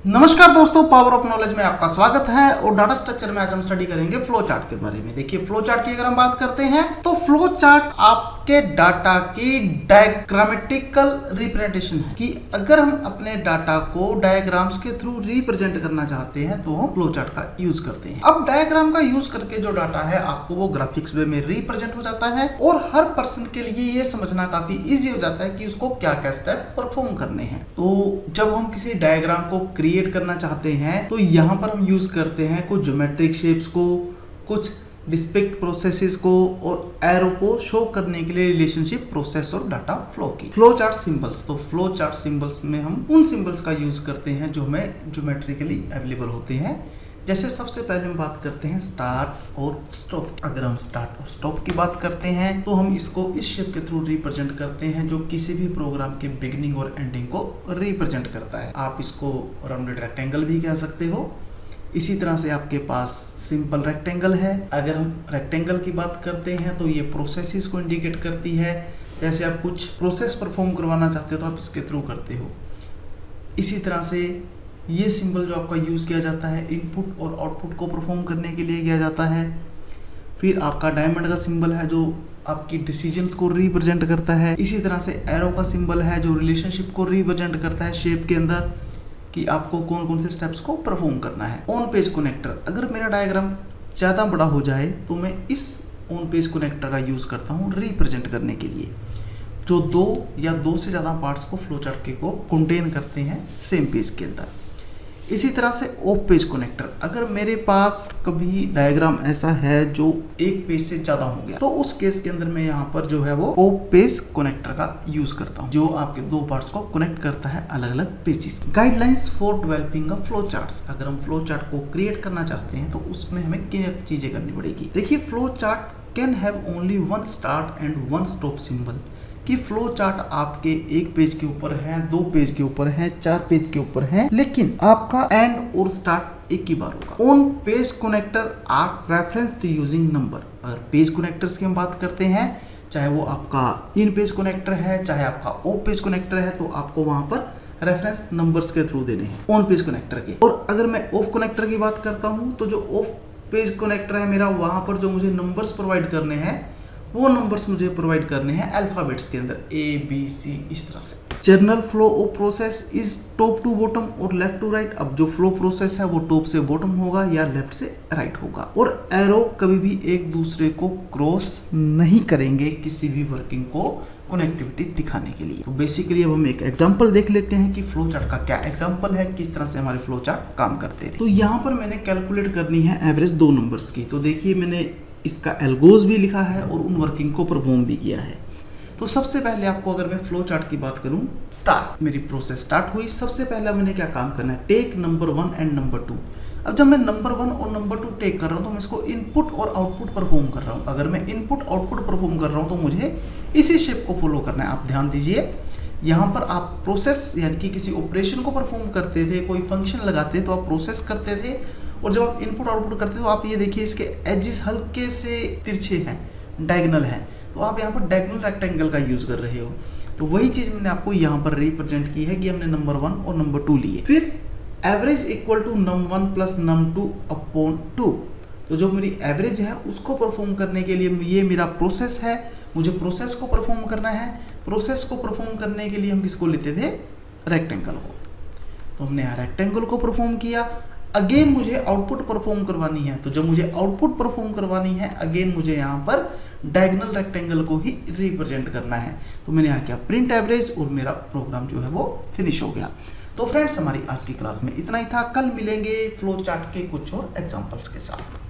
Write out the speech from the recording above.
नमस्कार दोस्तों, power of knowledge में आपका स्वागत है। और डाटा स्ट्रक्चर में आज हम स्टडी करेंगे फ्लो चार्ट के बारे में। देखिए, फ्लो चार्ट की अगर हम बात करते हैं तो फ्लो चार्ट आपके डाटा की डायग्रामेटिकल रिप्रेजेंटेशन है कि अगर हम अपने डाटा को डायग्राम्स के थ्रू रिप्रेजेंट करना चाहते हैं तो हम फ्लो चार्ट का यूज करते हैं। अब डायग्राम का यूज करके जो डाटा है आपको वो ग्राफिक्स वे में रिप्रेजेंट हो जाता है और हर पर्सन के लिए ये समझना काफी इजी हो जाता है कि उसको क्या क्या स्टेप परफॉर्म करने हैं। तो जब हम किसी डायग्राम को क्रिएट करना चाहते हैं तो यहाँ पर हम यूज करते हैं कुछ ज्योमेट्रिक शेप्स को, कुछ डिस्क्रीट प्रोसेसेस को और एरो को शो करने के लिए रिलेशनशिप प्रोसेस और डाटा फ्लो की। फ्लो चार्ट सिंबल्स, तो फ्लो चार्ट सिंबल्स में हम उन सिंबल्स का यूज करते हैं जो हमें ज्योमेट्रिकली अवेलेबल होते हैं। जैसे सबसे पहले हम बात करते हैं स्टार्ट और स्टॉप। अगर हम स्टार्ट और स्टॉप की बात करते हैं तो हम इसको इस शेप के थ्रू रिप्रेजेंट करते हैं जो किसी भी प्रोग्राम के बिगिनिंग और एंडिंग को रिप्रेजेंट करता है। आप इसको राउंडेड रेक्टेंगल भी कह सकते हो। इसी तरह से आपके पास सिंपल रेक्टेंगल है। अगर हम रेक्टेंगल की बात करते हैं तो ये प्रोसेसेस को इंडिकेट करती है। जैसे आप कुछ प्रोसेस परफॉर्म करवाना चाहते हो तो आप इसके थ्रू करते हो। इसी तरह से ये सिंबल जो आपका यूज़ किया जाता है इनपुट और आउटपुट को परफॉर्म करने के लिए किया जाता है। फिर आपका डायमंड का सिंबल है जो आपकी डिसीजंस को रिप्रेजेंट करता है। इसी तरह से एरो का सिंबल है जो रिलेशनशिप को रिप्रेजेंट करता है शेप के अंदर कि आपको कौन कौन से स्टेप्स को परफॉर्म करना है। ऑन पेज कनेक्टर, अगर मेरा डायग्राम ज़्यादा बड़ा हो जाए तो मैं इस ऑन पेज कनेक्टर का यूज़ करता हूँ रिप्रेजेंट करने के लिए, जो दो या दो से ज़्यादा पार्ट्स को फ्लो चार्ट के को कंटेन करते हैं सेम पेज के अंदर। इसी तरह से ऑफ पेज कनेक्टर, अगर मेरे पास कभी डायग्राम ऐसा है जो एक पेज से ज़्यादा हो गया तो उस केस के अंदर मैं यहाँ पर जो है वो ऑफ पेज कनेक्टर का यूज करता हूँ जो आपके दो पार्ट्स को कनेक्ट करता है अलग अलग pages. Guidelines for developing a flow charts, अगर हम फ्लो चार्ट को क्रिएट करना चाहते हैं तो उसमें हमें क्या चीजें करनी पड़ेगी। देखिए, flow chart can have only one start and one stop symbol, कि फ्लो चार्ट आपके एक पेज के ऊपर है, दो पेज के ऊपर है, चार पेज के ऊपर है, लेकिन आपका एंड और स्टार्ट एक ही बार होगा। On page connector are referenced using number. अगर पेज कनेक्टर्स की हम बात करते हैं, चाहे वो आपका इन पेज कनेक्टर है चाहे आपका ऑफ पेज कनेक्टर है, तो आपको वहां पर रेफरेंस नंबर्स के थ्रू देने हैं ऑन पेज कनेक्टर के। और अगर मैं ऑफ कनेक्टर की बात करता हूं तो जो ऑफ पेज कनेक्टर है मेरा, वहां पर जो मुझे नंबर्स प्रोवाइड करने हैं वो नंबर्स मुझे प्रोवाइड करने हैं अल्फाबेट्स के अंदर A B C इस तरह से। General flow of process is top to bottom और लेफ्ट टू राइट। अब जो फ्लो प्रोसेस है वो टॉप से बॉटम होगा या लेफ्ट से राइट होगा। और एरो कभी भी एक दूसरे को क्रॉस नहीं करेंगे किसी भी वर्किंग को कनेक्टिविटी दिखाने के लिए। तो बेसिकली अब हम एक एग्जांपल देख लेते हैं कि फ्लो चार्ट का क्या एग्जांपल है, किस तरह से हमारे फ्लो चार्ट काम करते हैं। तो यहाँ पर मैंने कैलकुलेट करनी है एवरेज दो नंबर्स की। तो देखिए, मैंने इसका एल्गोज भी लिखा है और उन वर्किंग को परफॉर्म भी किया है। तो सबसे पहले आपको अगर मैं फ्लो चार्ट की बात करूं, स्टार्ट, मेरी प्रोसेस स्टार्ट हुई। सबसे पहले मैंने क्या काम करना है, टेक नंबर 1 एंड नंबर 2। अब जब मैं नंबर 1 और नंबर 2 टेक कर रहा हूं तो मैं इसको इनपुट और आउटपुट परफॉर्म कर रहा हूं। अगर मैं इनपुट आउटपुट परफॉर्म कर रहा हूं तो मुझे इसी शेप को फॉलो करना है। आप ध्यान दीजिए, यहाँ पर आप प्रोसेस यानी कि किसी ऑपरेशन को परफॉर्म करते थे, कोई फंक्शन लगाते तो आप प्रोसेस करते थे, और जब आप इनपुट आउटपुट करते तो आप ये देखिए इसके एजेस हल्के से तिरछे हैं, डायगोनल हैं, तो आप यहाँ पर डायगोनल रेक्टेंगल का यूज कर रहे हो। तो वही चीज मैंने आपको यहाँ पर रिप्रेजेंट की है कि हमने नंबर 1 और नंबर 2 लिए। फिर average equal to num1 plus num2 upon 2। तो जो मेरी एवरेज है उसको परफॉर्म करने के लिए ये मेरा प्रोसेस है, मुझे प्रोसेस को परफॉर्म करना है। प्रोसेस को परफॉर्म करने के लिए हम किसको लेते थे, रेक्टेंगल को। तो हमने यहाँ रेक्टेंगल को परफॉर्म किया। अगेन मुझे आउटपुट परफॉर्म करवानी है, तो जब मुझे आउटपुट परफॉर्म करवानी है अगेन मुझे यहाँ पर डायगोनल रेक्टेंगल को ही रिप्रेजेंट करना है। तो मैंने यहाँ किया प्रिंट एवरेज और मेरा प्रोग्राम जो है वो फिनिश हो गया। तो फ्रेंड्स, हमारी आज की क्लास में इतना ही था। कल मिलेंगे फ्लो चार्ट के कुछ और एग्जांपल्स के साथ।